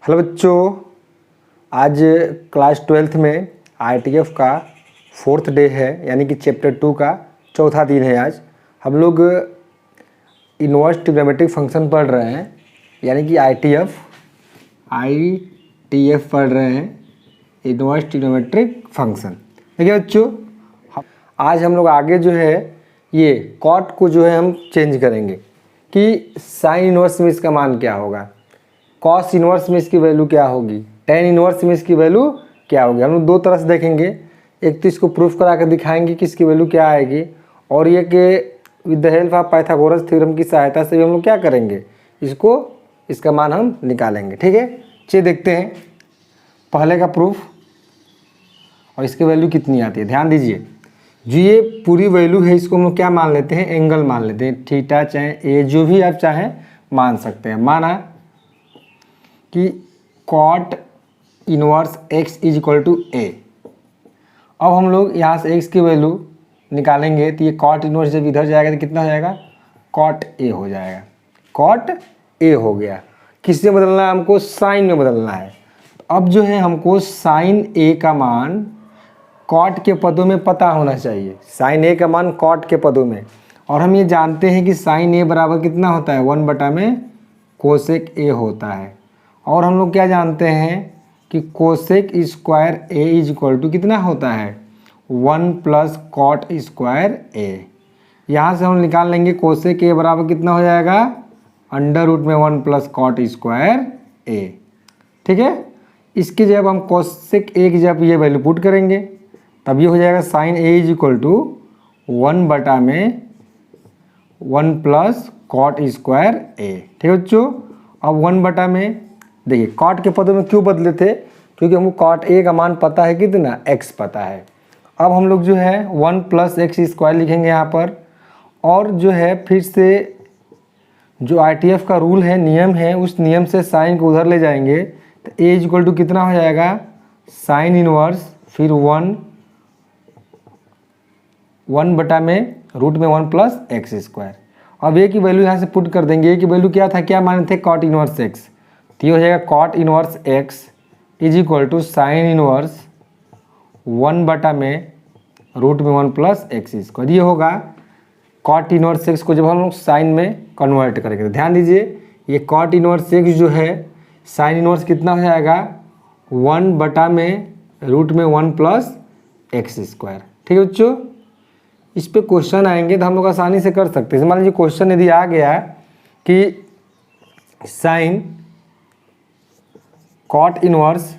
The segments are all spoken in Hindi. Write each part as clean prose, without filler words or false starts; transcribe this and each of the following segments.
हेलो बच्चों, आज क्लास 12th में आईटीएफ का 4th डे है, यानी कि चैप्टर 2 का चौथा दिन है। आज हम लोग इनवर्स ट्रिग्नोमेट्रिक फंक्शन पढ़ रहे हैं, यानी कि आईटीएफ पढ़ रहे हैं, इनवर्स ट्रिग्नोमेट्रिक फंक्शन। देखिए बच्चों, आज हम लोग आगे जो है ये कॉट को जो है हम चेंज करेंगे कि साइन इनवर्स में इसका मान क्या होगा, कॉस इनवर्स में इसकी वैल्यू क्या होगी, टेन इनवर्स में इसकी वैल्यू क्या होगी। हम लोग दो तरह से देखेंगे, एक तो इसको प्रूफ करा कर दिखाएंगे कि इसकी वैल्यू क्या आएगी, और ये कि with the help of Pythagoras theorem की सहायता से भी हम लोग क्या करेंगे, इसका मान हम निकालेंगे। ठीक है, चलिए देखते हैं पहले का प्रूफ और इसकी वैल्यू कितनी आती है। ध्यान दीजिए, जो ये पूरी वैल्यू है इसको हम लोग क्या मान लेते हैं, एंगल मान लेते हैं, थीटा चाहे ए, जो भी आप चाहें मान सकते हैं। माना कि cot inverse x is equal to a. अब हम लोग यहाँ से x की वैल्यू निकालेंगे तो ये कॉट इनवर्स जब इधर जाएगा तो कितना हो जाएगा, कॉट ए हो जाएगा। कॉट ए हो गया। किससे बदलना है हमको, साइन में बदलना है। अब जो है हमको साइन ए का मान कॉट के पदों में पता होना चाहिए, साइन ए का मान कॉट के पदों में। और हम ये जानते हैं कि साइन ए बराबर कितना होता है, 1/में कोसेक ए होता है। और हम लोग क्या जानते हैं कि cosec square a is equal to कितना होता है, 1 प्लस कॉट स्क्वायर ए। यहाँ से हम निकाल लेंगे कोसेक ए बराबर कितना हो जाएगा, अंडर रूट में 1 प्लस कॉट स्क्वायर ए। ठीक है, इसकी जब हम कोसेक ए की जब ये वैल्यू पुट करेंगे तब ये हो जाएगा sine a is equal to 1/में 1 प्लस कॉट स्क्वायर ए। ठीक है बच्चों, अब 1/में देखिए कॉट के पदों में क्यों बदले थे, क्योंकि हमको कॉट ए का मान पता है कितना, x पता है। अब हम लोग जो है 1 प्लस एक्स स्क्वायर लिखेंगे यहाँ पर, और जो है फिर से जो आईटीएफ का रूल है, नियम है, उस नियम से साइन को उधर ले जाएंगे तो ए इज इक्वल टू कितना हो जाएगा, साइन इनवर्स फिर 1/में रूट में 1 प्लस एक्स स्क्वायर। अब ए की वैल्यू यहाँ से पुट कर देंगे। ए की वैल्यू क्या था, क्या माने थे, कॉट इनवर्स एक्स। तो ये हो जाएगा cot inverse x is equal to sine inverse 1/में रूट में 1 प्लस एक्स स्क्वायर। ये होगा कॉट इनवर्स एक्स को जब हम लोग साइन में कन्वर्ट करेंगे। तो ध्यान दीजिए, ये कॉट इनवर्स एक्स जो है साइन इनवर्स कितना हो जाएगा, 1/में रूट में 1 प्लस एक्स स्क्वायर। ठीक है बच्चों, इस पे क्वेश्चन आएंगे तो हम लोग आसानी से कर सकते हैं। मान लीजिए क्वेश्चन यदि आ गया कि साइन कॉट इनवर्स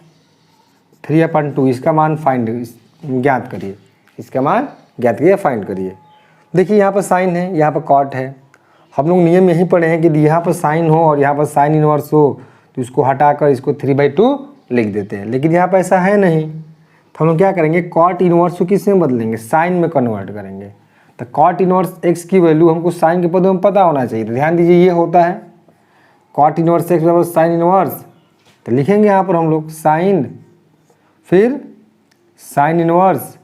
3/2 इसका मान ज्ञात करिए, इसका मान ज्ञात करिए, फाइंड करिए। देखिए यहाँ पर साइन है, यहाँ पर कॉट है। हम लोग नियम यही पढ़े हैं कि यहाँ पर साइन हो और यहाँ पर साइन इनवर्स हो तो इसको हटाकर इसको 3/2 लिख देते हैं, लेकिन यहाँ पर ऐसा है नहीं। तो हम लोग क्या करेंगे, कॉट इनवर्स को किस में बदलेंगे, साइन में कन्वर्ट करेंगे। तो कॉट इनवर्स एक्स की वैल्यू हमको साइन के पदों में पता होना चाहिए। तो ध्यान दीजिए, ये होता है कॉट इनवर्स एक्स बराबर साइन इनवर्स। तो लिखेंगे यहाँ पर हम लोग साइन, फिर साइन इनवर्स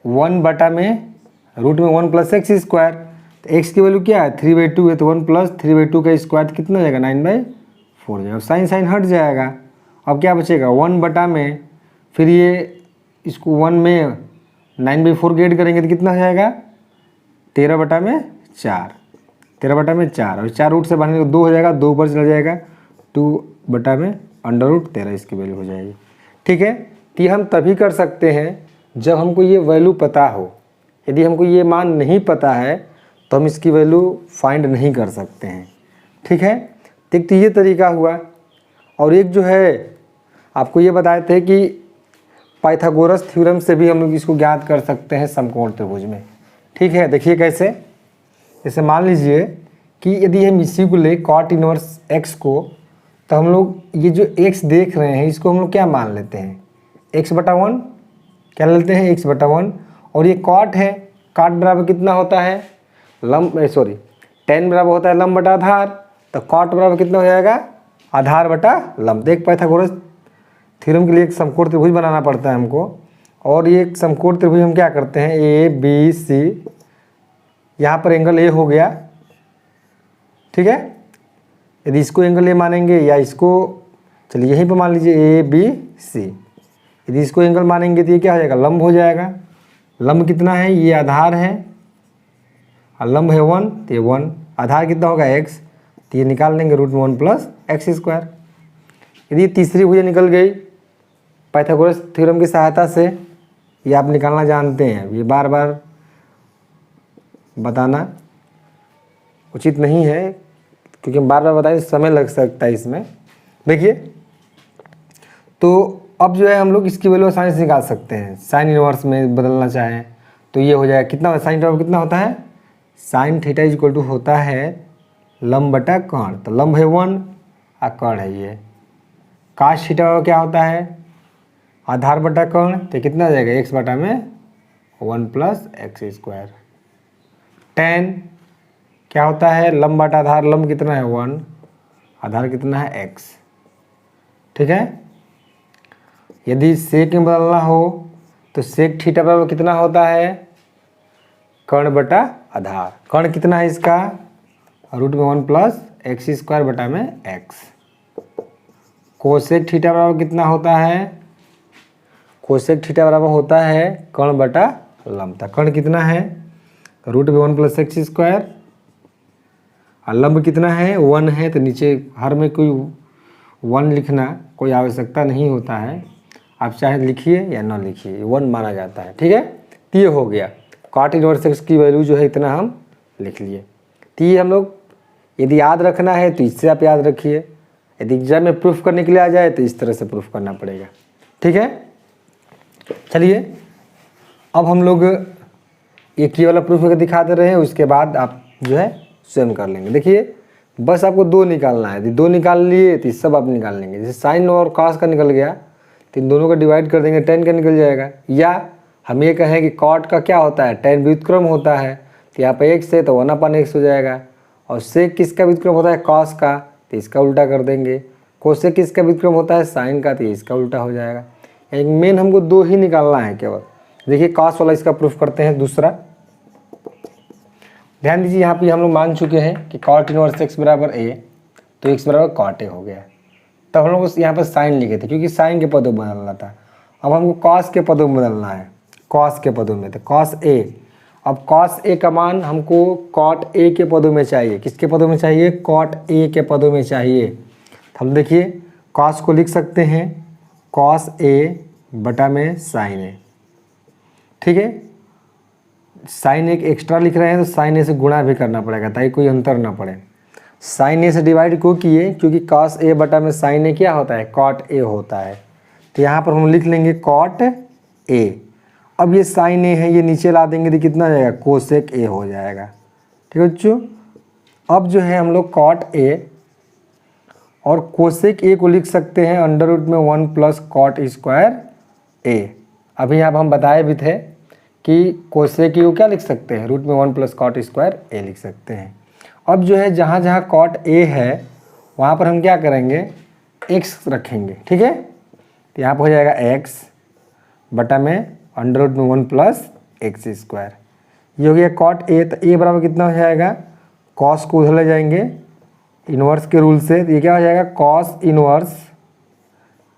1/में रूट में 1 प्लस एक्स स्क्वायर। तो एक्स की वैल्यू क्या है, 3/2 है, तो 1 प्लस 3/2 का स्क्वायर कितना हो जाएगा, 9/4 हो जाएगा। साइन साइन हट जाएगा। अब क्या बचेगा, 1/में फिर ये इसको 1 में 9/4 गेट करेंगे तो कितना हो जाएगा, 13/4। 13/4 और 4 रूट से बाहर 2 हो जाएगा, 2 ऊपर चला जाएगा, 2/में अंडर रूट 13 इसकी वैल्यू हो जाएगी। ठीक है, तो ये हम तभी कर सकते हैं जब हमको ये वैल्यू पता हो। यदि हमको ये मान नहीं पता है तो हम इसकी वैल्यू फाइंड नहीं कर सकते हैं। ठीक है, एक तो ये तरीका हुआ, और एक जो है आपको ये बताए थे कि पाइथागोरस थ्योरम से भी हम लोग इसको ज्ञात कर सकते हैं समकोण त्रिभुज में। ठीक है, देखिए कैसे। जैसे मान लीजिए कि यदि हम इसी को ले कॉट इनवर्स एक्स को, तो हम लोग ये जो एक्स देख रहे हैं इसको हम लोग क्या मान लेते हैं, x/1 क्या लेते हैं, x/1। और ये कॉट है, कॉट बराबर कितना होता है, tan बराबर होता है लंब बटा आधार। तो कॉट बराबर कितना हो जाएगा, आधार बटा लंब। एक पाइथागोरस थ्योरम के लिए एक समकोण त्रिभुज बनाना पड़ता है हमको, और ये एक समकोण त्रिभुज हम क्या करते हैं, ABC, यहाँ पर एंगल ए हो गया। ठीक है, यदि इसको एंगल ए मानेंगे या इसको, चलिए यहीं पर मान लीजिए ए बी सी, यदि इसको एंगल मानेंगे तो ये क्या हो जाएगा, लंब हो जाएगा। लंब कितना है, ये आधार है और लंब है 1, तो ये 1, आधार कितना होगा x, तो ये निकाल लेंगे √1 प्लस एक्स स्क्वायर। यदि तीसरी भुजा निकल गई पाइथागोरस थ्योरम की सहायता से, ये आप निकालना जानते हैं, ये बार बार बताना उचित नहीं है क्योंकि हम बार बार बताएं तो समय लग सकता है इसमें। देखिए तो अब जो है हम लोग इसकी वैल्यू आसानी से निकाल सकते हैं। साइन इनवर्स में बदलना चाहें तो ये हो जाएगा कितना, साइन थीटा कितना होता है, sine theta is equal to होता है लंब बटा कर्ण, तो लंब है 1 और कर्ण है ये। काश थीटा क्या होता है, आधार बटा कर्ण, तो कितना आ जाएगा x बटा में 1 प्लस एक्स स्क्वायर। tan क्या होता है, लंब बटा आधार, लंब कितना है 1, आधार कितना है x, ठीक है। यदि सेक में बदलना हो तो सेक थीटा बराबर कितना होता है, कर्ण बटा आधार, कर्ण कितना है इसका √1 प्लस एक्स स्क्वायर बटा में x। कोसेक थीटा बराबर कितना होता है, कोसेक थीटा बराबर होता है कर्ण बटा लंब, था कर्ण कितना है √1 प्लस एक्स स्क्वायर और लंब कितना है 1 है, तो नीचे हर में कोई 1 लिखना कोई आवश्यकता नहीं होता है, आप चाहे लिखिए या ना लिखिए 1 माना जाता है, ठीक है। तो ये हो गया कॉट इनवर्स एक्स की वैल्यू जो है इतना हम लिख लिए। तो ये हम लोग यदि याद रखना है तो इससे आप याद रखिए, यदि एग्जाम में प्रूफ करने के लिए आ जाए तो इस तरह से प्रूफ करना पड़ेगा, ठीक है। चलिए अब हम लोग एक ही वाला प्रूफ दिखा दे रहे हैं, उसके बाद आप जो है स्वयं कर लेंगे। देखिए बस आपको 2 निकालना है, यदि 2 निकाल लिए तो सब आप निकाल लेंगे। जैसे साइन और कॉस का निकल गया तो इन दोनों का डिवाइड कर देंगे, tan का निकल जाएगा। या हम ये कहें कि कॉट का क्या होता है, tan व्युत्क्रम होता है, तो यहाँ पे x है तो 1/x हो जाएगा। और सेक किसका व्युत्क्रम होता है, कॉस का, तो इसका उल्टा कर देंगे। कोसेक किसका व्युत्क्रम होता है, साइन का, तो इसका उल्टा हो जाएगा। एक मेन हमको 2 ही निकालना है केवल। देखिए कॉस वाला इसका प्रूफ करते हैं दूसरा। ध्यान दीजिए यहाँ पे हम लोग मान चुके हैं कि कॉट इनवर्स x बराबर a, तो x बराबर कॉट a हो गया। तब हम लोग यहाँ पर साइन लिखे थे क्योंकि साइन के पदों में बदलना था। अब हमको कॉस के पदों में बदलना है, कॉस के पदों में, तो कॉस a। अब कॉस a का मान हमको कॉट a के पदों में चाहिए। किसके पदों में चाहिए, कॉट a के पदों में चाहिए। तो हम देखिए कॉस को लिख सकते हैं कॉस a बटा में साइन a, ठीक है। साइन एक एक्स्ट्रा लिख रहे हैं तो साइन ए से गुणा भी करना पड़ेगा ताकि कोई अंतर ना पड़े। साइन ए से डिवाइड क्यों किए, क्योंकि कॉस ए बटा में साइन ए क्या होता है, कॉट ए होता है। तो यहाँ पर हम लिख लेंगे कॉट ए। अब ये साइन ए है, ये नीचे ला देंगे तो कितना आ जाएगा, कोसेक ए हो जाएगा, ठीक है बच्चों। अब जो है हम लोग कॉट ए और कोसेक ए को लिख सकते हैं √1 प्लस कॉट स्क्वायर ए। अभी यहाँ पर हम बताए भी थे कि कोसेक को क्या लिख सकते हैं, √1 प्लस कॉट स्क्वायर ए लिख सकते हैं। अब जो है जहाँ जहाँ कॉट ए है वहाँ पर हम क्या करेंगे, x रखेंगे, ठीक है। तो यहाँ पर हो जाएगा x बटा में √1 प्लस एक्स स्क्वायर। ये हो गया कॉट ए। तो ए बराबर कितना हो जाएगा, कॉस को उधर ले जाएंगे इनवर्स के रूल से, तो ये क्या हो जाएगा कॉस इनवर्स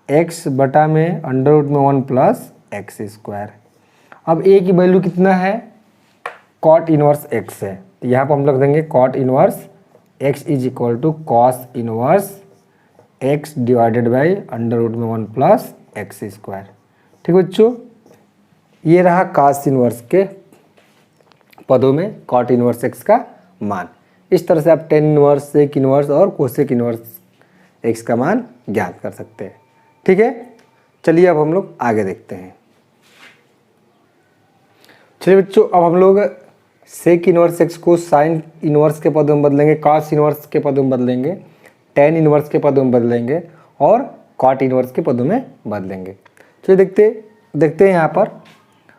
x बटा में √1 प्लस एक्स स्क्वायर। अब a की वैल्यू कितना है, कॉट इनवर्स x है, तो यहाँ पर हम लिख देंगे cot inverse x is equal to cos inverse x divided by √1 plus x square, ठीक बच्चों। ये रहा कॉस इनवर्स के पदों में कॉट इनवर्स x का मान। इस तरह से आप tan इनवर्स, सेक इनवर्स और कोसेक इनवर्स x का मान ज्ञात कर सकते हैं, ठीक है। चलिए अब हम लोग आगे देखते हैं। चलिए बच्चों अब हम लोग सेक इनवर्स एक्स को साइन इनवर्स के पदों में बदलेंगे, कॉस इनवर्स के पदों में बदलेंगे, tan इनवर्स के पदों में बदलेंगे और कॉट इनवर्स के पदों में बदलेंगे। चलिए देखते हैं यहाँ पर।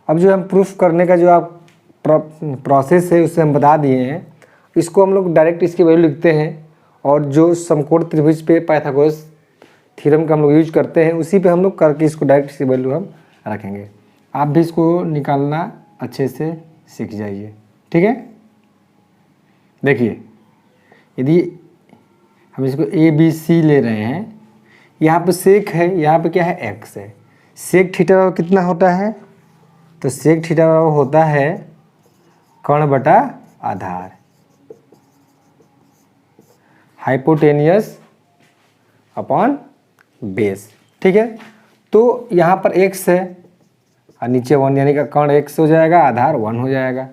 अब जो हम प्रूफ करने का जो आप प्रोसेस है उससे हम बता दिए हैं। इसको हम लोग डायरेक्ट इसकी वैल्यू लिखते हैं और जो समकोण त्रिभुज पे पाइथागोरस थ्योरम का हम लोग यूज करते हैं उसी पे हम लोग करके इसको डायरेक्ट इसकी वैल्यू हम रखेंगे। आप भी इसको निकालना अच्छे से सीख जाइए, ठीक है। देखिए यदि हम इसको ए बी सी ले रहे हैं, यहाँ पे सेक है, यहाँ पे क्या है एक्स है। सेक थीटा बराबर कितना होता है, तो सेक थीटा बराबर होता है कर्ण बटा आधार, हाइपोटेनियस अपॉन बेस। ठीक है, तो यहाँ पर x है और नीचे 1 यानी कि कर्ण x हो जाएगा, आधार 1 हो जाएगा।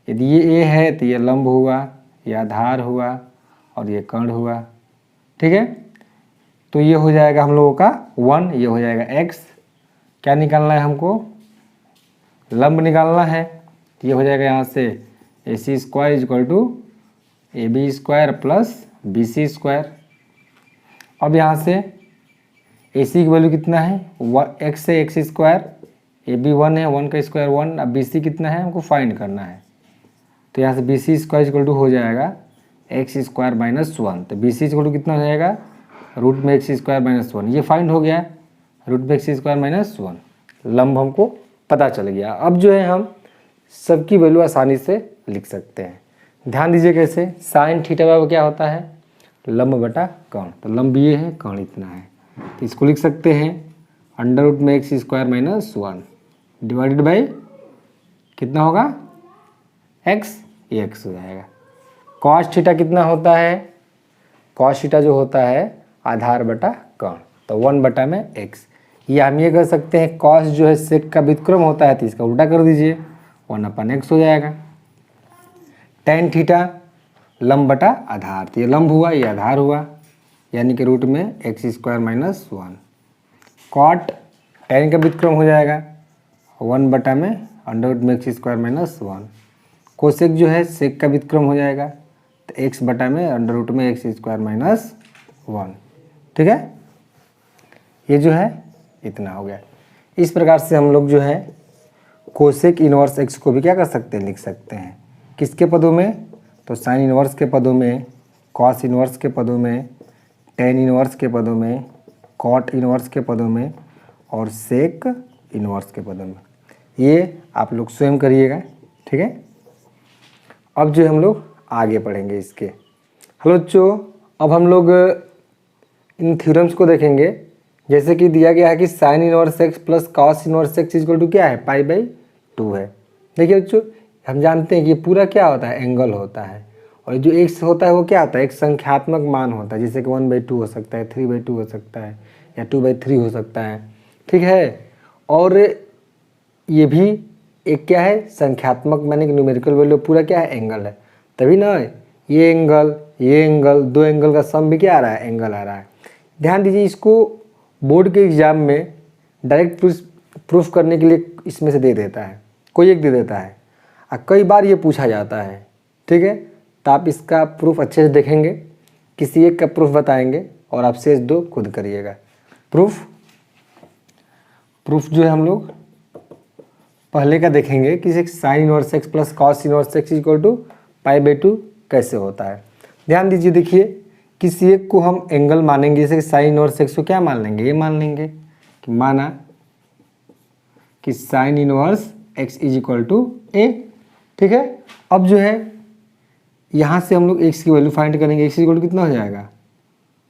यदि ये a है तो ये लंब हुआ, ये आधार हुआ और ये कर्ण हुआ। ठीक है, तो ये हो जाएगा हम लोगों का 1, ये हो जाएगा x। क्या निकालना है हमको, लंब निकालना है। तो ये हो जाएगा यहाँ से AC square is equal to AB square plus BC square. अब यहाँ से AC की वैल्यू कितना है, x है x स्क्वायर, AB 1 है, 1 का स्क्वायर 1। अब BC कितना है हमको फाइंड करना है, तो यहाँ से BC स्क्वायर इक्वल टू हो जाएगा x स्क्वायर माइनस 1। तो BC इक्वल टू कितना हो जाएगा, रूट में x स्क्वायर माइनस 1। ये फाइंड हो गया, रूट में x स्क्वायर माइनस 1। लंब हमको पता चल गया। अब जो है हम सबकी वैल्यू आसानी से लिख सकते हैं। ध्यान दीजिए कैसे, साइन थीटा बराबर क्या होता है, लंब बटा कर्ण। तो लंब ये है, कर्ण इतना है, तो इसको लिख सकते हैं अंडर रूट में x square minus 1 divided by कितना होगा x, ये x हो जाएगा। कॉस थीटा कितना होता है, कॉस थीटा जो होता है आधार बटा कर्ण, तो 1 बटा में x। ये हम ये कर सकते हैं, कॉस जो है सेक का व्युत्क्रम होता है, तो इसका उल्टा कर दीजिए, 1 अपन x हो जाएगा। टेन थीटा लंब बटा आधार, तो ये लंब हुआ, ये आधार हुआ, यानी कि रूट में x square minus 1। Cot tan का व्युत्क्रम हो जाएगा 1 बटा में अंडर रूट में x स्क्वायर माइनस 1। कोसेक जो है सेक का व्युत्क्रम हो जाएगा, तो x बटा में अंडर रूट में x स्क्वायर माइनस 1। ठीक है, ये जो है इतना हो गया। इस प्रकार से हम लोग जो है कोसेक इनवर्स x को भी क्या कर सकते हैं, लिख सकते हैं। किसके पदों में, तो साइन इनवर्स के पदों में, कॉस इनवर्स के पदों में, टेन इनवर्स के पदों में, कॉट इनवर्स के पदों में और सेक इनवर्स के पदों में। ये आप लोग स्वयं करिएगा। ठीक है, अब जो हम लोग आगे पढ़ेंगे इसके। हेलो बच्चों, अब हम लोग इन थ्योरम्स को देखेंगे। जैसे कि दिया गया है कि sine inverse x plus cos inverse x equal to क्या है, π/2 है। देखिए बच्चों, हम जानते हैं कि ये पूरा क्या होता है, एंगल होता है, और जो x होता है वो क्या होता है, एक संख्यात्मक मान होता है, जैसे कि 1/2 हो सकता है, 3/2 हो सकता है या 2/3 हो सकता है। ठीक है, और ये भी एक क्या है, संख्यात्मक माने कि न्यूमेरिकल वैल्यू, पूरा क्या है, एंगल है। तभी ना ये एंगल, दो एंगल का सम भी क्या आ रहा है, एंगल आ रहा है। ध्यान दीजिए, इसको बोर्ड के एग्जाम में डायरेक्ट प्रूफ करने के लिए इसमें से दे देता है, कोई एक दे देता है, और कई बार ये पूछा जाता है। ठीक है, तो आप इसका प्रूफ अच्छे से देखेंगे, किसी एक का प्रूफ बताएंगे और आप शेष दो खुद करिएगा। प्रूफ जो है हम लोग पहले का देखेंगे कि sine inverse x plus cos inverse x equal to π/2 कैसे होता है। ध्यान दीजिए, देखिए किसी एक को हम एंगल मानेंगे, जैसे कि साइन इनवर्स एक्स को क्या मान लेंगे, ये मान लेंगे कि माना कि sine inverse x is equal to a. ठीक है, अब जो है यहाँ से हम लोग x की वैल्यू फाइंड करेंगे। एक्स इक्वल टू कितना हो जाएगा,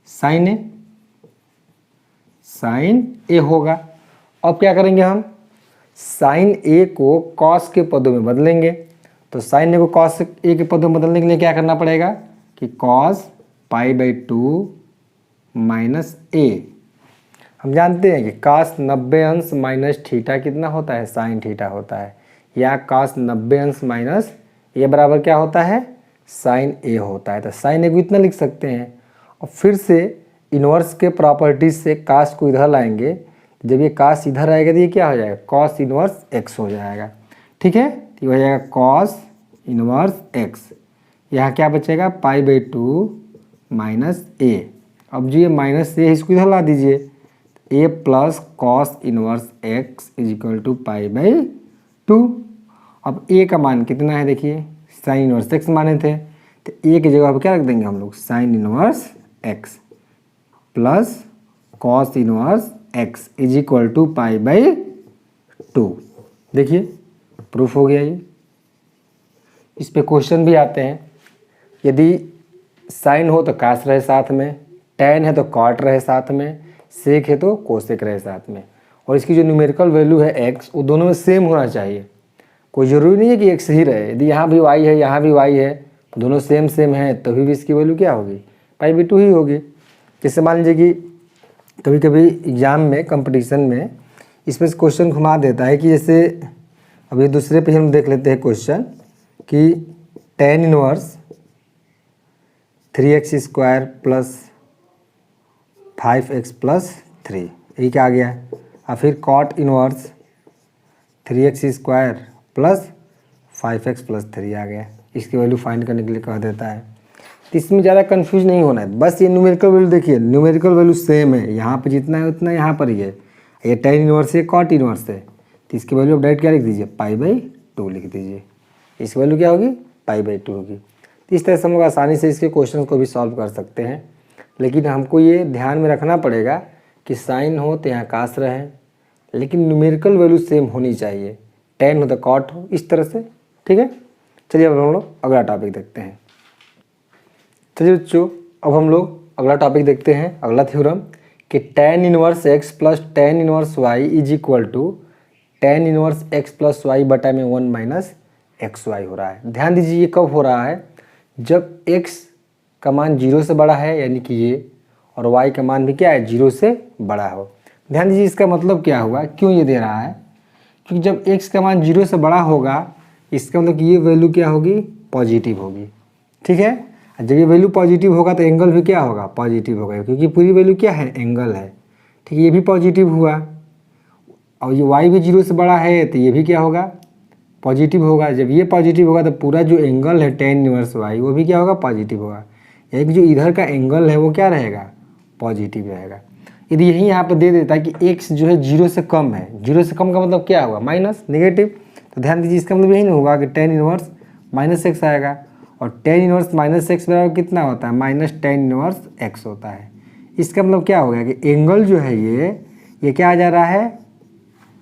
साइन ए होगा। अब क्या करेंगे हम, साइन ए को कॉस के पदों में बदलेंगे। तो साइन ए को कॉस ए के पदों में बदलने के लिए क्या करना पड़ेगा कि कॉस π/2 माइनस ए। हम जानते हैं कि cos 90 अंश माइनस थीटा कितना होता है, साइन थीटा होता है, या cos 90 अंश माइनस ए बराबर क्या होता है, साइन ए होता है। तो साइन ए को इतना लिख सकते हैं। और फिर से इनवर्स के प्रॉपर्टीज से कास को इधर लाएंगे, जब ये कास इधर आएगा तो ये क्या हो जाएगा, कॉस इनवर्स एक्स हो जाएगा। ठीक है, तो ये हो जाएगा कॉस इनवर्स एक्स। यहाँ क्या बचेगा, π/2 माइनस ए। अब जो ये माइनस ए इसको इधर ला दीजिए, a plus cos inverse x is equal to π/2। अब ए का मान कितना है, देखिए साइन इनवर्स एक्स माने थे, तो ए की जगह पर क्या रख देंगे हम लोग, sine inverse x plus cos inverse x is equal to π/2। देखिए प्रूफ हो गया ये। इस पे क्वेश्चन भी आते हैं। यदि साइन हो तो कास रहे साथ में, टैन है तो कॉट रहे साथ में, सेक है तो कोसेक रहे साथ में। और इसकी जो न्यूमेरिकल वैल्यू है एक्स, वो दोनों में सेम होना चाहिए। कोई ज़रूरी नहीं है कि एक्स ही रहे, यदि यहाँ भी वाई है यहाँ भी वाई है, दोनों सेम सेम है, तभी भी इसकी वैल्यू क्या होगी, π/2 ही होगी। जैसे मान लीजिए कि कभी कभी एग्ज़ाम में, कंपटीशन में इसमें क्वेश्चन घुमा देता है कि जैसे अभी दूसरे पे हम देख लेते हैं क्वेश्चन कि tan inverse 3x² plus 5x plus 3, यही क्या आ गया। और फिर cot inverse 3x² plus 5x plus 3 आ गया। इसकी वैल्यू फाइंड करने के लिए कह देता है। तो इसमें ज़्यादा कंफ्यूज नहीं होना है, बस ये न्यूमेरिकल वैल्यू देखिए, न्यूमेरिकल वैल्यू सेम है, यहाँ पे जितना है उतना यहाँ पर ही है। ये tan इनवर्स है, cot इनवर्स है, तो इसकी वैल्यू आप डायरेक्ट क्या लिख दीजिए, π/2 लिख दीजिए। इसकी वैल्यू क्या होगी, π/2 होगी। तो इस तरह से हम लोग आसानी से इसके क्वेश्चन को भी सॉल्व कर सकते हैं। लेकिन हमको ये ध्यान में रखना पड़ेगा कि साइन हो तो यहाँ कास रहे, लेकिन न्यूमेरिकल वैल्यू सेम होनी चाहिए, tan हो तो cot हो, इस तरह से। ठीक है, चलिए अब हम लोग अगला टॉपिक देखते हैं। चलिए बच्चों, अब हम लोग अगला टॉपिक देखते हैं, अगला थ्योरम कि tan inverse x plus tan inverse y is equal to tan inverse x plus y बटा में 1 माइनस XY हो रहा है। ध्यान दीजिए ये कब हो रहा है, जब x का मान 0 से बड़ा है, यानी कि ये, और y का मान भी क्या है, 0 से बड़ा हो। ध्यान दीजिए इसका मतलब क्या हुआ, क्यों ये दे रहा है, क्योंकि जब x का मान 0 से बड़ा होगा, इसका मतलब कि ये वैल्यू क्या होगी, पॉजिटिव होगी। ठीक है, जब ये वैल्यू पॉजिटिव होगा तो एंगल भी क्या होगा, पॉजिटिव होगा, क्योंकि पूरी वैल्यू क्या है, एंगल है। ठीक है, ये भी पॉजिटिव हुआ, और ये y भी 0 से बड़ा है तो ये भी क्या होगा, पॉजिटिव होगा। जब ये पॉजिटिव होगा तो पूरा जो एंगल है tan इनवर्स y, वो भी क्या होगा, पॉजिटिव होगा। एक जो इधर का एंगल है वो क्या रहेगा, पॉजिटिव रहेगा। यदि यही यहाँ पे दे देता है कि x जो है 0 से कम है, 0 से कम का मतलब क्या हुआ, माइनस, नेगेटिव। तो ध्यान दीजिए इसका मतलब यही नहीं होगा कि tan इनवर्स -x आएगा, और tan इनवर्स -x बराबर कितना होता है, माइनस tan इनवर्स x होता है। इसका मतलब क्या हो गया कि एंगल जो है ये क्या आ जा रहा है,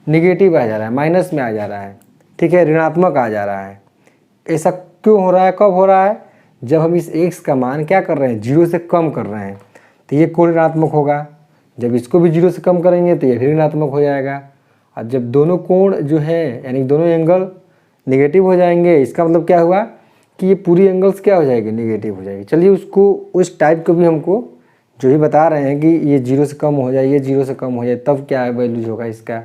नेगेटिव आ जा रहा है, माइनस में आ जा रहा है। ठीक है, ऋणात्मक आ जा रहा है। ऐसा क्यों हो रहा है, कब हो रहा है, जब हम इस x का मान क्या कर रहे हैं, 0 से कम कर रहे हैं, तो ये कोण ऋणात्मक होगा। जब इसको भी 0 से कम करेंगे तो ये भी ऋणात्मक हो जाएगा। और जब दोनों कोण जो है, यानी दोनों एंगल नेगेटिव हो जाएंगे, इसका मतलब क्या हुआ कि ये पूरी एंगल्स क्या हो जाएगी, नेगेटिव हो जाएगी। चलिए उसको, उस टाइप को भी हमको जो ही बता रहे हैं कि ये 0 से कम हो जाए, ये 0 से कम हो जाए, तब क्या वैल्यूज होगा इसका।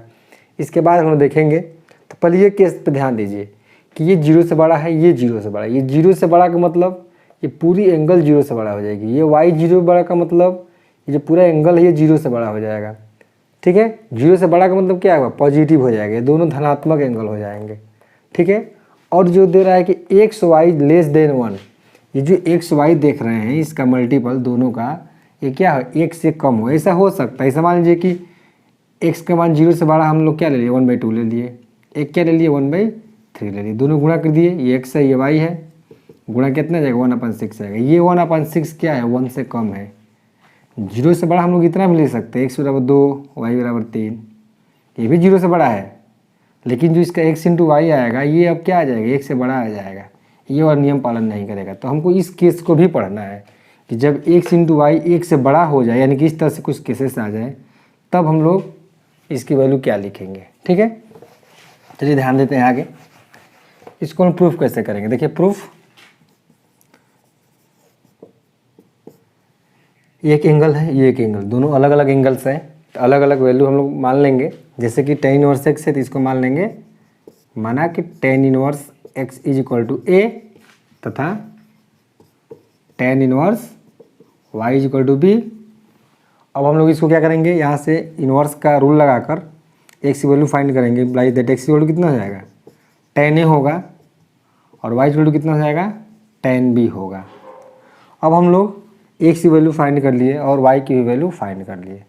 इसके बाद हम देखेंगे। तो पहले ये केस पे ध्यान दीजिए कि ये 0 से बड़ा है, ये 0 से बड़ा है। ये 0 से बड़ा का मतलब ये पूरी एंगल 0 से बड़ा हो जाएगी। ये y 0 बड़ा का मतलब ये जो पूरा एंगल है ये 0 से बड़ा हो जाएगा। ठीक है, 0 से बड़ा का मतलब क्या होगा, पॉजिटिव हो जाएगा, दोनों धनात्मक एंगल हो जाएंगे। ठीक है, और जो दे रहा है कि XY लेस देन 1, ये जो XY देख रहे हैं इसका मल्टीपल दोनों का ये क्या है, 1 से कम हो। ऐसा हो सकता है, ऐसा मान लीजिए कि x का मान 0 से बड़ा हम लोग क्या ले लिए, 1/2 ले लिए, एक क्या ले लिए, 1/3 ले लिए, दोनों गुणा कर दिए, ये x है ये y है, गुणा कितना जाएगा, 1/6 आएगा। ये 1/6 क्या है, 1 से कम है। 0 से बड़ा हम लोग इतना भी ले सकते हैं, x बराबर 2, y बराबर 3, ये भी 0 से बड़ा है। लेकिन जो इसका x इंटू वाई आएगा ये अब क्या आ जाएगा, 1 से बड़ा आ जाएगा, ये और नियम पालन नहीं करेगा। तो हमको इस केस को भी पढ़ना है कि जब x इंटू वाई 1 से बड़ा हो जाए, यानी कि इस तरह से कुछ केसेस आ जाए, तब हम लोग इसकी वैल्यू क्या लिखेंगे। ठीक है, चलिए ध्यान देते हैं आगे। इसको हम प्रूफ कैसे करेंगे, देखिए प्रूफ, ये एक एंगल है, ये एक एंगल, दोनों अलग अलग एंगल्स हैं, तो अलग अलग वैल्यू हम लोग मान लेंगे। जैसे कि tan इनवर्स x है तो इसको मान लेंगे, माना कि tan inverse x is equal to a तथा tan inverse y is equal to b। अब हम लोग इसको क्या करेंगे, यहाँ से इनवर्स का रूल लगाकर x की वैल्यू फाइंड करेंगे। लाइक दैट x की वैल्यू कितना हो जाएगा, tan a होगा, और y की वैल्यू कितना हो जाएगा, tan b होगा। अब हम लोग x की वैल्यू फाइंड कर लिए और y की भी वैल्यू फाइंड कर लिए।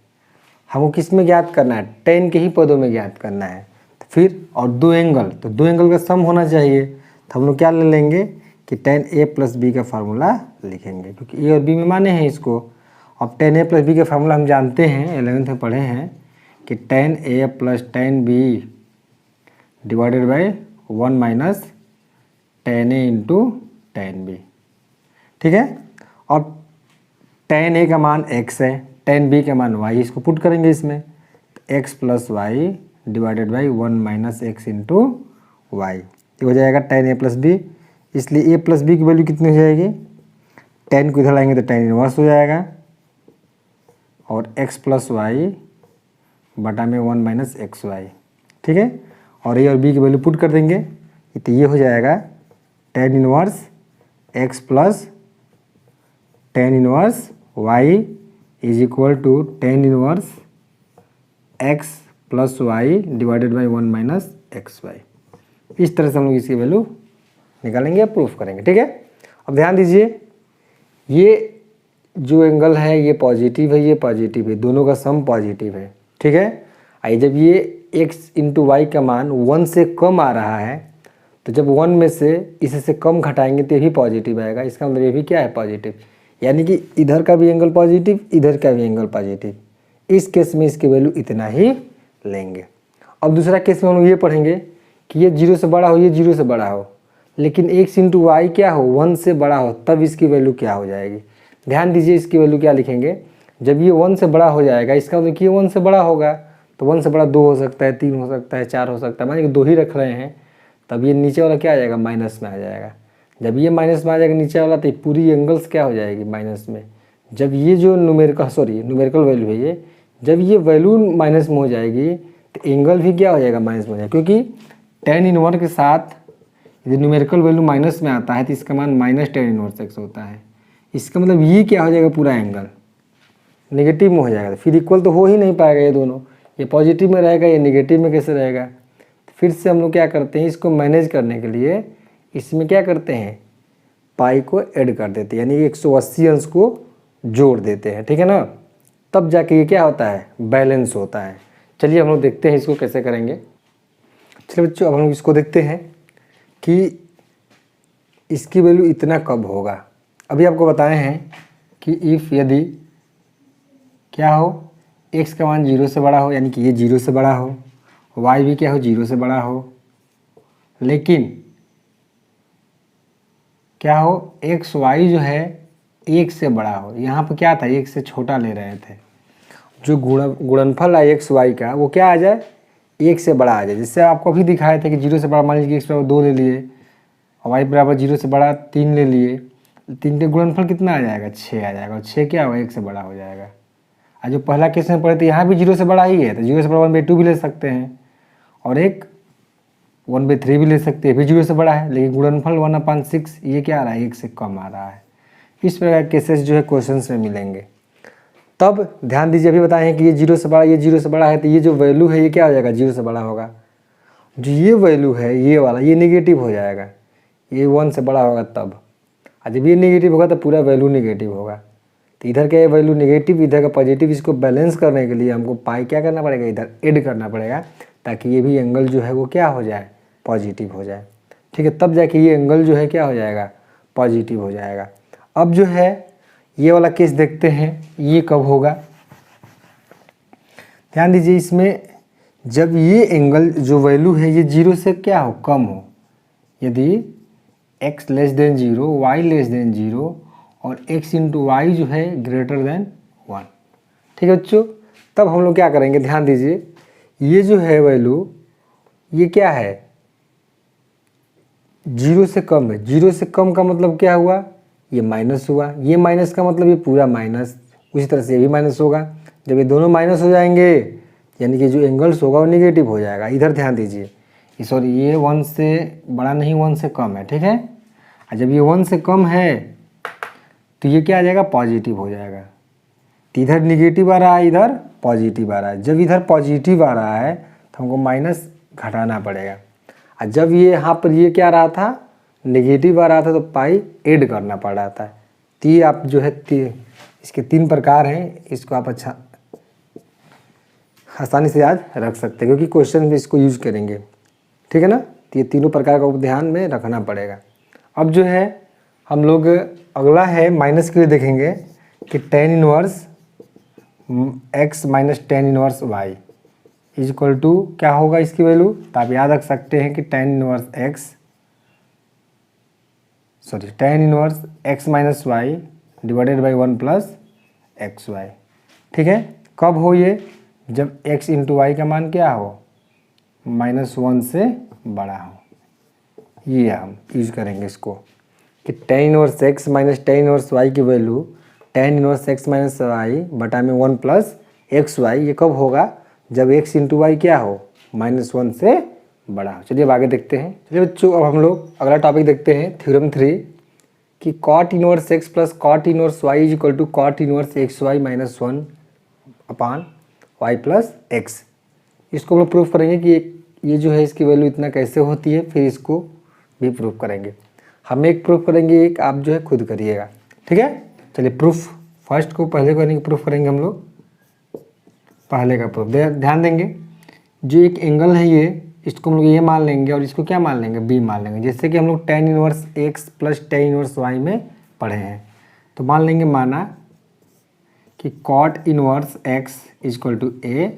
हमको किस में ज्ञात करना है, tan के ही पदों में ज्ञात करना है। तो फिर और दो एंगल, तो दो एंगल का सम होना चाहिए, तो हम लोग क्या ले लेंगे कि tan a प्लस बी का फार्मूला लिखेंगे, क्योंकि a और b में माने हैं इसको। अब tan a प्लस बी का फार्मूला हम जानते हैं, 11th में पढ़े हैं कि tan a plus tan b divided by 1 minus tan a into tan b। ठीक है, और tan a का मान x है, tan b का मान y, इसको पुट करेंगे इसमें, x plus y divided by 1 minus x into y, ये हो जाएगा tan a प्लस बी। इसलिए a प्लस बी की वैल्यू कितनी हो जाएगी, tan को इधर लाएंगे तो tan इनवर्स हो जाएगा और x प्लस वाई बटा में 1 माइनस एक्स वाई, ठीक है। और a और b की वैल्यू पुट कर देंगे तो ये हो जाएगा tan inverse x plus tan inverse y is equal to tan inverse x plus y divided by 1 minus x y. इस तरह से हम लोग इसकी वैल्यू निकालेंगे, प्रूफ करेंगे, ठीक है। अब ध्यान दीजिए, ये जो एंगल है ये पॉजिटिव है, ये पॉजिटिव है, दोनों का सम पॉजिटिव है, ठीक है। आइए जब ये x इंटू वाई का मान 1 से कम आ रहा है तो जब 1 में से इससे कम घटाएंगे तो ये भी पॉजिटिव आएगा, इसका मतलब ये भी क्या है, पॉजिटिव, यानी कि इधर का भी एंगल पॉजिटिव, इधर का भी एंगल पॉजिटिव। इस केस में इसकी वैल्यू इतना ही लेंगे। अब दूसरा केस में हम लोग ये पढ़ेंगे कि ये 0 से बड़ा हो, ये 0 से बड़ा हो, लेकिन x इंटू वाई क्या हो, 1 से बड़ा हो, तब इसकी वैल्यू क्या हो जाएगी। ध्यान दीजिए, इसकी वैल्यू क्या लिखेंगे, जब ये 1 से बड़ा हो जाएगा, इसका मतलब कि ये 1 से बड़ा होगा तो 1 से बड़ा 2 हो सकता है, 3 हो सकता है, 4 हो सकता है, मान लीजिए 2 ही रख रहे हैं, तब ये नीचे वाला क्या आ जाएगा, माइनस में आ जाएगा। जब ये माइनस में आ जाएगा नीचे वाला, तो ये पूरी एंगल्स क्या हो जाएगी, माइनस में। जब ये जो न्यूमेरिकल वैल्यू है ये, जब ये वैल्यू माइनस में हो जाएगी तो एंगल भी क्या हो जाएगा, माइनस में हो जाएगा, क्योंकि tan इनवर्स के साथ यदि न्यूमेरिकल वैल्यू माइनस में आता है तो इसका मान माइनस tan इनवर्स x होता है। इसका मतलब ये क्या हो जाएगा, पूरा एंगल नेगेटिव में हो जाएगा, फिर इक्वल तो हो ही नहीं पाएगा, ये दोनों, ये पॉजिटिव में रहेगा, ये नेगेटिव में कैसे रहेगा। तो फिर से हम लोग क्या करते हैं, इसको मैनेज करने के लिए इसमें क्या करते हैं, पाई को ऐड कर देते हैं, यानी 180 अंश को जोड़ देते हैं, ठीक है ना, तब जाके ये क्या होता है, बैलेंस होता है। चलिए हम लोग देखते हैं इसको कैसे करेंगे। चलिए बच्चों, अब हम लोग इसको देखते हैं कि इसकी वैल्यू इतना कब होगा। अभी आपको बताए हैं कि इफ़ यदि क्या हो, x का मान 0 से बड़ा हो, यानी कि ये 0 से बड़ा हो, y भी क्या हो, 0 से बड़ा हो, लेकिन क्या हो, एक्स वाई जो है 1 से बड़ा हो। यहाँ पर क्या था, 1 से छोटा ले रहे थे, जो गुणनफल है एक्स वाई का वो क्या आ जाए, 1 से बड़ा आ जाए। जिससे आपको अभी दिखाए थे कि 0 से बड़ा, मान लीजिए x बराबर 2 ले लिए और y बराबर 0 से बड़ा 3 ले लिए, 3 के गुणनफल कितना आ जाएगा, 6 आ जाएगा, और 6 क्या होगा, 1 से बड़ा हो जाएगा। और जो पहला केस में पढ़े थे यहाँ भी 0 से बड़ा ही है, तो 0 से बड़ा 1/2 भी ले सकते हैं और एक 1/3 भी ले सकते हैं, भी 0 से बड़ा है, लेकिन गुणनफल 1/6 ये क्या आ रहा है, 1 से कम आ रहा है। इस प्रकार केसेस जो है क्वेश्चंस में मिलेंगे। तब ध्यान दीजिए, अभी बताए हैं कि ये 0 से बड़ा, ये 0 से बड़ा है, तो ये जो वैल्यू है ये क्या हो जाएगा, 0 से बड़ा होगा। जो ये वैल्यू है ये वाला, ये नेगेटिव हो जाएगा, ये 1 से बड़ा होगा तब। और जब ये नेगेटिव होगा तो पूरा वैल्यू नेगेटिव होगा। तो इधर का ये वैल्यू नेगेटिव, इधर का पॉजिटिव, इसको बैलेंस करने के लिए हमको पाई क्या करना पड़ेगा, इधर ऐड करना पड़ेगा, ताकि ये भी एंगल जो है वो क्या हो जाए, पॉजिटिव हो जाए, ठीक है। तब जाके ये एंगल जो है क्या हो जाएगा, पॉजिटिव हो जाएगा। अब जो है ये वाला केस देखते हैं, ये कब होगा। ध्यान दीजिए, इसमें जब ये एंगल जो वैल्यू है ये 0 से क्या हो, कम हो, यदि x less than 0, y less than 0 और x इंटू वाई जो है ग्रेटर देन 1, ठीक है बच्चों। तब हम लोग क्या करेंगे, ध्यान दीजिए, ये जो है वैल्यू ये क्या है, 0 से कम है। 0 से कम का मतलब क्या हुआ, ये माइनस हुआ, ये माइनस का मतलब ये पूरा माइनस, उसी तरह से ये भी माइनस होगा। जब ये दोनों माइनस हो जाएंगे यानी कि जो एंगल्स होगा वो नेगेटिव हो जाएगा। इधर ध्यान दीजिए, सॉरी ये 1 से बड़ा नहीं, 1 से कम है, ठीक है। और जब ये 1 से कम है तो ये क्या आ जाएगा, पॉजिटिव हो जाएगा। तो इधर निगेटिव आ रहा है, इधर पॉजिटिव आ रहा है। जब इधर पॉजिटिव आ रहा है तो हमको माइनस घटाना पड़ेगा, और जब ये यहाँ पर ये क्या आ रहा था, नेगेटिव आ रहा था, तो पाई ऐड करना पड़ रहा था। तो ये आप जो है इसके 3 प्रकार हैं, इसको आप अच्छा आसानी से याद रख सकते हैं, क्योंकि क्वेश्चन में इसको यूज करेंगे, ठीक है ना। तो ये तीनों प्रकार का ध्यान में रखना पड़ेगा। अब जो है हम लोग अगला है माइनस के लिए देखेंगे कि tan inverse x minus tan inverse y is equal to क्या होगा इसकी वैल्यू। तो आप याद रख सकते हैं कि tan inverse x minus y divided by 1 plus x y. ठीक है, कब हो ये? जब x इंटू वाई का मान क्या हो? -1 से बड़ा हो। ये हम यूज करेंगे इसको कि tan inverse x minus tan inverse y की value tan inverse x minus y बटा में 1 प्लस एक्स वाई। ये कब होगा? जब x इंटू वाई क्या हो? -1 से बड़ा हो। चलिए अब आगे देखते हैं। चलिए बच्चों, अब हम लोग अगला टॉपिक देखते हैं, थ्योरम 3 कि cot inverse x plus cot inverse y is equal to cot inverse x y minus 1 upon y plus x. इसको हम लोग प्रूफ करेंगे कि ये जो है इसकी वैल्यू इतना कैसे होती है, फिर इसको भी प्रूफ करेंगे। हम एक प्रूफ करेंगे, एक आप जो है खुद करिएगा। ठीक है, चलिए प्रूफ फर्स्ट को पहले करने की प्रूफ करेंगे हम लोग। पहले का प्रूफ ध्यान देंगे, जो एक एंगल है ये, इसको हम लोग ये मान लेंगे और इसको क्या मान लेंगे? बी मान लेंगे। जैसे कि हम लोग tan inverse x plus tan inverse y में पढ़े हैं, तो मान लेंगे, माना कि cot inverse x is equal to a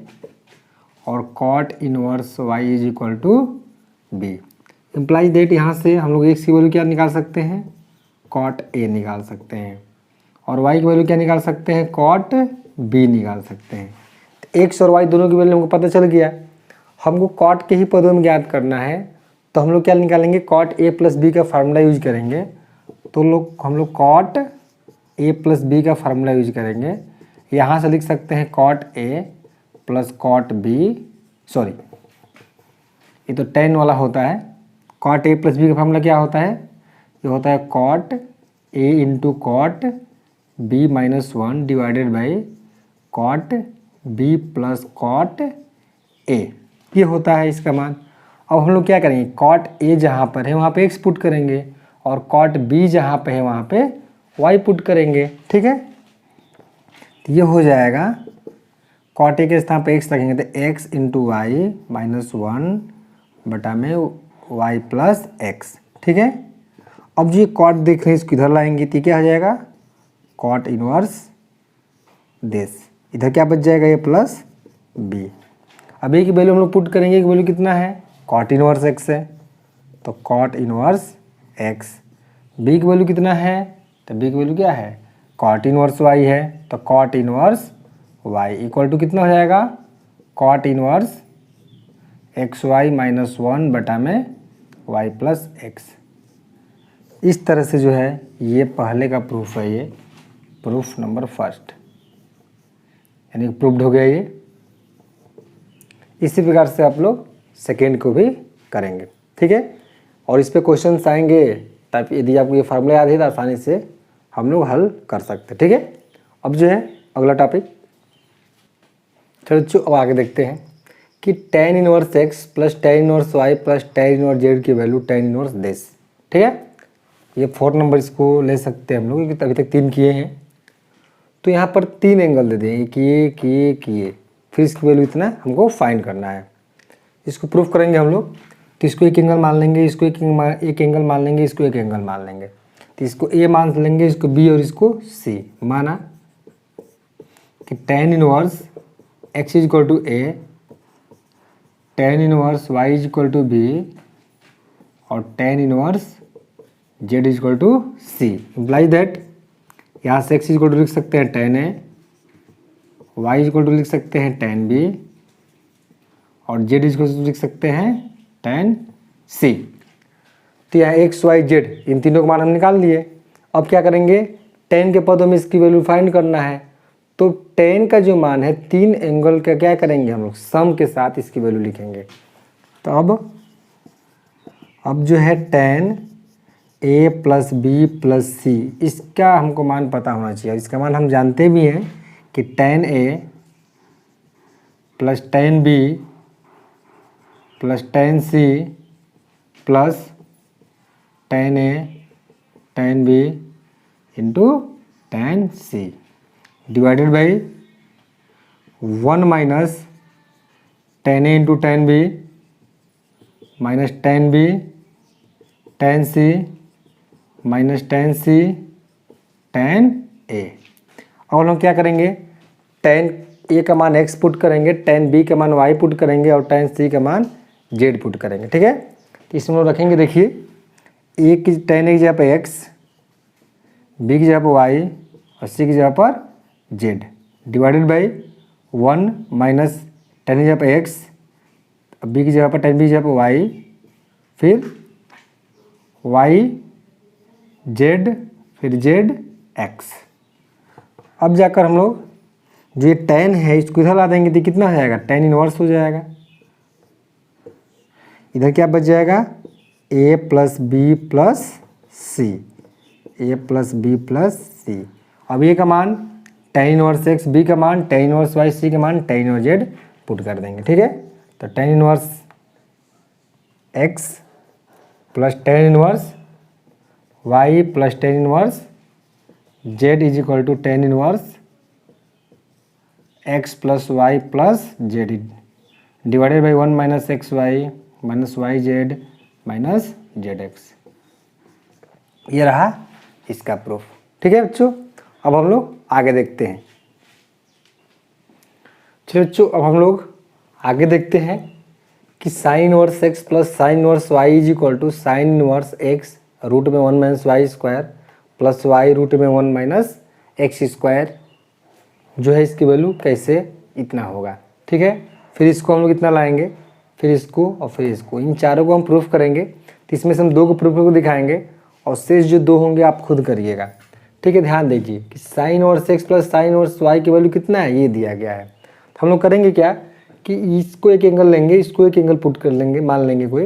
और cot inverse y is equal to b. Implies that यहाँ से हम लोग x की वैल्यू क्या निकाल सकते हैं? cot a निकाल सकते हैं, और y की वैल्यू क्या निकाल सकते हैं? cot b निकाल सकते हैं। तो x और y दोनों की वैल्यू हमको पता चल गया। हमको cot के ही पदों में ज्ञात करना है, तो हम लोग क्या निकालेंगे? cot a प्लस बी का फार्मूला यूज करेंगे। तो हम लोग cot a प्लस बी का फार्मूला यूज करेंगे। यहाँ से लिख सकते हैं cot a plus cot b, sorry ये तो tan वाला होता है। cot a प्लस बी का फार्मूला क्या होता है? ये होता है cot a into cot b minus 1 divided by cot b plus cot a। ये होता है इसका मान। अब हम लोग क्या करेंगे? cot a जहाँ पर है वहाँ पे x पुट करेंगे, और cot b जहाँ पे है वहाँ पे y पुट करेंगे। ठीक है, तो ये हो जाएगा, cot a के स्थान पे x रखेंगे तो x इंटू वाई माइनस 1 बटा में y प्लस एक्स। ठीक है, अब जो cot देख रहे हैं इसको इधर लाएंगे तो क्या हो जाएगा? cot inverse this. इधर क्या बच जाएगा? ये प्लस b। अब ए की वैल्यू हम लोग पुट करेंगे कि वैल्यू कितना है? cot इनवर्स x है, तो cot इनवर्स x। बी की वैल्यू कितना है? तो बी की वैल्यू क्या है? cot इनवर्स y है, तो cot inverse y equal to कितना हो जाएगा? cot inverse x y minus 1 बटा में y प्लस एक्स। इस तरह से जो है ये पहले का प्रूफ है, ये प्रूफ नंबर फर्स्ट, यानी प्रूफ्ड हो गया ये। इसी प्रकार से आप लोग सेकेंड को भी करेंगे। ठीक है, और इस पे क्वेश्चंस आएंगे, ताकि यदि आपको ये फार्मूला याद है तो आसानी से हम लोग हल कर सकते हैं। ठीक है, अब जो है अगला टॉपिक, चलो बच्चों अब आगे देखते हैं कि tan inverse x plus tan inverse y plus tan inverse z की वैल्यू tan इनवर्स दिस। ठीक है, ये 4 नंबर इसको ले सकते हैं हम लोग, क्योंकि अभी तक 3 किए हैं। तो यहाँ पर 3 एंगल दे दें, किए, फिर इसकी वैल्यू इतना हमको फाइंड करना है। इसको प्रूफ करेंगे हम लोग, तो इसको एक एंगल मान लेंगे, इसको एक एंगल मान लेंगे, इसको एक एंगल मान लेंगे। तो इसको ए मान लेंगे, इसको बी और इसको सी। माना कि tan inverse x is equal to a, tan inverse y is equal to b और tan inverse z is equal to c. Implies that यहाँ से x इज इक्वल टू लिख सकते हैं tan a, y is equal to लिख सकते हैं tan b और z इज इक्वल टू लिख सकते हैं tan c। तो यहाँ x y z इन तीनों का मान हम निकाल लिए। अब क्या करेंगे? tan के पदों में इसकी वैल्यू फाइंड करना है, तो tan का जो मान है 3 एंगल का क्या करेंगे हम लोग? सम के साथ इसकी वैल्यू लिखेंगे। तो अब जो है tan a plus b plus c, इसका हमको मान पता होना चाहिए। इसका मान हम जानते भी हैं कि tan a plus tan b plus tan c plus tan a tan b into tan c divided by 1 minus tan a into tan b minus tan b tan c minus tan c tan a। और हम क्या करेंगे? tan a का मान x पुट करेंगे, tan b का मान y पुट करेंगे और tan c का मान z पुट करेंगे। ठीक है, तो इसमें हम लोग रखेंगे, देखिए a की tan a की जगह पे x, b की जगह पे y और सी की जगह पर Z divided by 1 minus ten की जगह पर एक्स, बी की जगह पर टेन बी की जगह पर वाई, फिर वाई जेड, फिर जेड एक्स। अब जाकर हम लोग जो ये टेन है इसको इधर ला देंगे तो कितना हो जाएगा, टेन इनवर्स हो जाएगा। इधर क्या बच जाएगा, ए प्लस बी प्लस सी, ए प्लस बी प्लस सी। अब ए का मान टेन इनवर्स एक्स, बी का मान टेन इनवर्स वाई, सी का मान टेन इनवर्स जेड पुट कर देंगे। ठीक है, तो tan inverse x plus tan inverse y plus tan inverse z is equal to tan inverse x plus y plus z divided by 1 minus x y minus y z minus z x. ये रहा इसका प्रूफ। ठीक है बच्चों, अब हम लोग आगे देखते हैं। चलिए बच्चों, अब हम लोग आगे देखते हैं कि sine inverse x plus sine inverse y is equal to sine inverse x root में 1 minus y square plus y root में 1 माइनस एक्स स्क्वायर जो है इसकी वैल्यू कैसे इतना होगा। ठीक है, फिर इसको हम लोग इतना लाएंगे, फिर इसको और फिर इसको, इन चारों को हम प्रूफ करेंगे। तो इसमें से हम दो को प्रूफ को दिखाएंगे और शेष जो दो होंगे आप खुद करिएगा। ठीक है, ध्यान दीजिए कि sine inverse x plus sine inverse y की वैल्यू कितना है, ये दिया गया है। तो हम लोग करेंगे क्या कि इसको एक एंगल लेंगे, इसको एक एंगल पुट कर लेंगे, मान लेंगे कोई,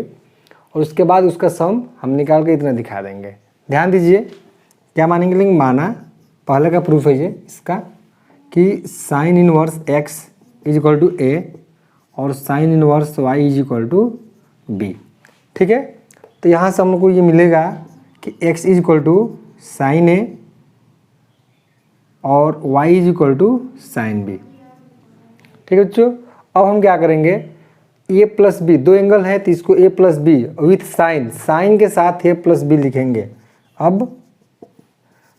और उसके बाद उसका सम हम निकाल के इतना दिखा देंगे। ध्यान दीजिए क्या मानेंगे, लेंगे माना पहले का प्रूफ है ये इसका कि sine inverse x is equal to a और sine inverse y is equal to b. ठीक है, तो यहाँ से हमको ये मिलेगा कि x is equal to sine a और y is equal to sine b. ठीक है बच्चों, अब हम क्या करेंगे, a प्लस बी, दो एंगल है तो इसको a plus b with sine, sine के साथ a प्लस बी लिखेंगे। अब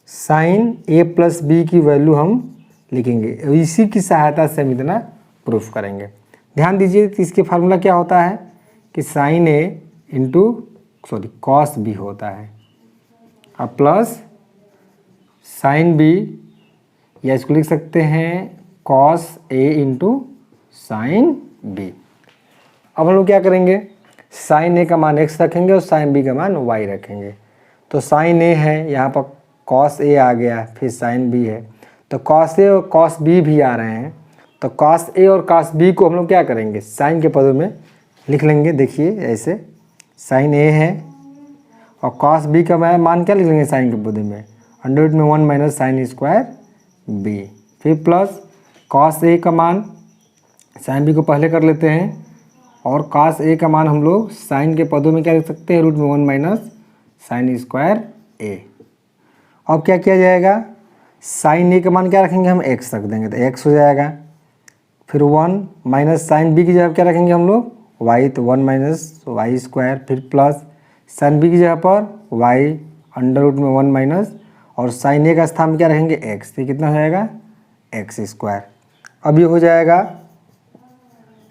साइन a प्लस बी की वैल्यू हम लिखेंगे, इसी की सहायता से हम इतना प्रूफ करेंगे। ध्यान दीजिए तो इसके फार्मूला क्या होता है कि साइन ए इंटू कॉस बी होता है, अब प्लस साइन बी, या इसको लिख सकते हैं cos A into sine B. अब हम लोग क्या करेंगे, साइन ए का मान x रखेंगे और साइन बी का मान y रखेंगे। तो साइन ए है, यहाँ पर कॉस ए आ गया, फिर साइन बी है, तो कॉस ए और कॉस बी भी आ रहे हैं। तो कॉस ए और कॉस बी को हम लोग क्या करेंगे, साइन के पदों में लिख लेंगे। देखिए ऐसे साइन ए है और कॉस बी का मान क्या लिख लेंगे साइन के पदों में, अंडर रूट में 1 माइनस साइन स्क्वायर बी, फिर प्लस कॉस ए का मान साइन बी को पहले कर लेते हैं, और कॉस ए का मान हम लोग साइन के पदों में क्या लिख सकते हैं, रूट में 1 माइनस साइन स्क्वायर ए। अब क्या किया जाएगा, साइन ए का मान क्या रखेंगे, हम एक्स रख देंगे तो एक्स हो जाएगा। फिर 1 माइनस साइन बी की जगह क्या रखेंगे हम लोग, वाई, तो 1 माइनस वाई स्क्वायर, फिर प्लस साइन बी की जगह पर वाई अंडर रूट में 1 माइनस, और साइन ए का स्थान में क्या रखेंगे एक्स, तो कितना हो जाएगा एक्स स्क्वायर। अब ये हो जाएगा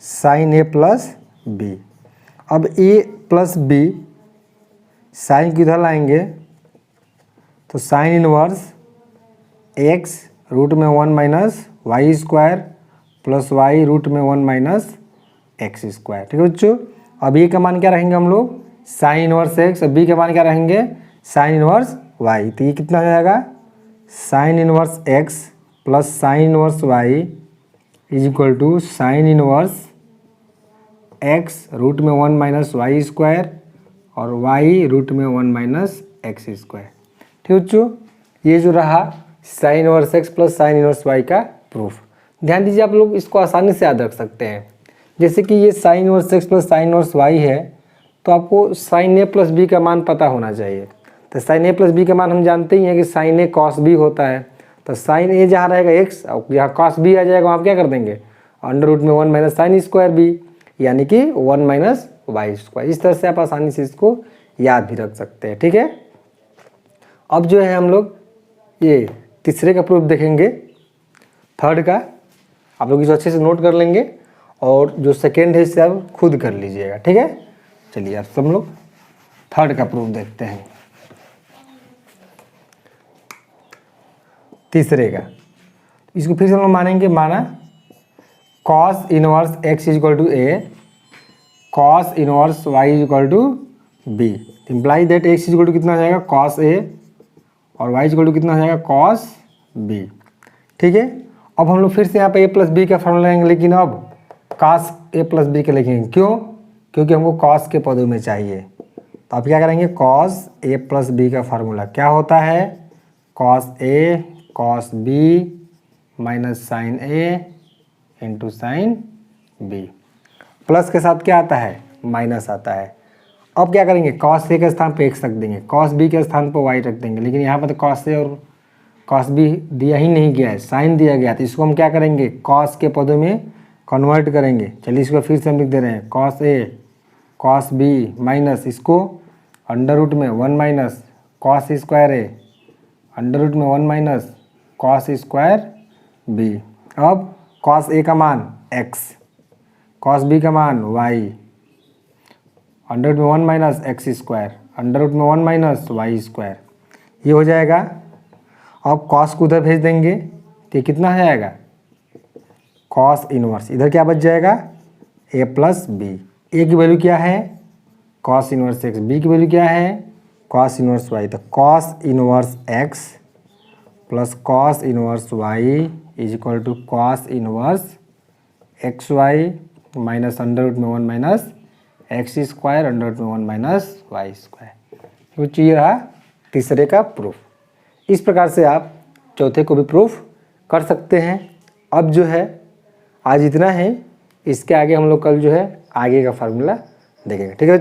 साइन ए प्लस बी। अब ए प्लस बी साइन की इधर लाएंगे तो साइन इनवर्स एक्स रूट में 1 minus y square plus y root में 1 माइनस एक्स स्क्वायर। ठीक है बच्चों, अब ए का मान क्या रहेंगे हम लोग, साइन इनवर्स एक्स, और बी के मान क्या रहेंगे साइन इनवर्स वाई। तो ये कितना हो जाएगा, sine inverse x plus sine inverse y is equal to sine inverse x root में 1 माइनस वाई स्क्वायर और वाई रूट में 1 माइनस एक्स स्क्वायर। ठीक है बच्चों, ये जो रहा sine inverse x plus sine inverse y का प्रूफ। ध्यान दीजिए, आप लोग इसको आसानी से याद रख सकते हैं। जैसे कि ये sine inverse x plus sine inverse y है, तो आपको साइन ए प्लस बी का मान पता होना चाहिए। तो साइन ए प्लस बी का मान हम जानते ही हैं कि साइन ए कॉस बी होता है। तो साइन ए जहाँ रहेगा एक्स और यहाँ कॉस बी आ जाएगा, वहाँ आप क्या कर देंगे अंडर रूट में 1 माइनस साइन स्क्वायर बी, यानी कि 1 माइनस वाई स्क्वायर। इस तरह से आप आसानी से इसको याद भी रख सकते हैं। ठीक है, अब जो है हम लोग ये तीसरे का प्रूफ देखेंगे, थर्ड का। आप लोग इसको अच्छे से नोट कर लेंगे और जो सेकेंड है इसे आप खुद कर लीजिएगा। ठीक है, चलिए अब सब लोग थर्ड का प्रूफ देखते हैं। तीसरे का। इसको फिर से हम लोग मानेंगे, माना cos inverse x is equal to a, cos inverse y is equal to b, imply that x is equal to कितना हो जाएगा कॉस ए और वाई इज इक्वल टू कितना हो जाएगा कॉस बी। ठीक है, अब हम लोग फिर से यहाँ पे ए प्लस बी का फॉर्मूला लेंगे, लेकिन अब कॉस ए प्लस बी का लिखेंगे। क्यों? क्योंकि हमको कॉस के पदों में चाहिए। तो आप क्या करेंगे, कॉस ए प्लस बी का फार्मूला क्या होता है, cos A cos B minus sign A into sine B. Plus के साथ क्या आता है, माइनस आता है। अब क्या करेंगे, कॉस ए के स्थान पे एक्स रख देंगे, कॉस बी के स्थान पर वाई रख देंगे, लेकिन यहाँ पर तो कॉस ए और कॉस बी दिया ही नहीं गया है, साइन दिया गया। तो इसको हम क्या करेंगे, कॉस के पदों में कन्वर्ट करेंगे। चलिए इसको फिर से हम लिख दे रहे हैं, cos A cos B minus इसको अंडर रूट में 1 minus cos square A under root में 1 माइनस कॉस स्क्वायर बी। अब कॉस ए का मान x, कॉस बी का मान y, अंडर रूट में 1 minus x square under root में 1 माइनस वाई स्क्वायर, ये हो जाएगा। अब कॉस को उधर भेज देंगे तो ये कितना हो जाएगा, कॉस इनवर्स, इधर क्या बच जाएगा a प्लस बी। ए की वैल्यू क्या है, कॉस इनवर्स एक्स, बी की वैल्यू क्या है, कॉस इनवर्स वाई। तो cos inverse x plus cos inverse y is equal to cos inverse x y minus under root में 1 minus x square under root में 1 माइनस वाई स्क्वायर। कुछ ये रहा तीसरे का प्रूफ। इस प्रकार से आप चौथे को भी प्रूफ कर सकते हैं। अब जो है आज इतना है, इसके आगे हम लोग कल जो है आगे का फार्मूला देखेंगे। ठीक है।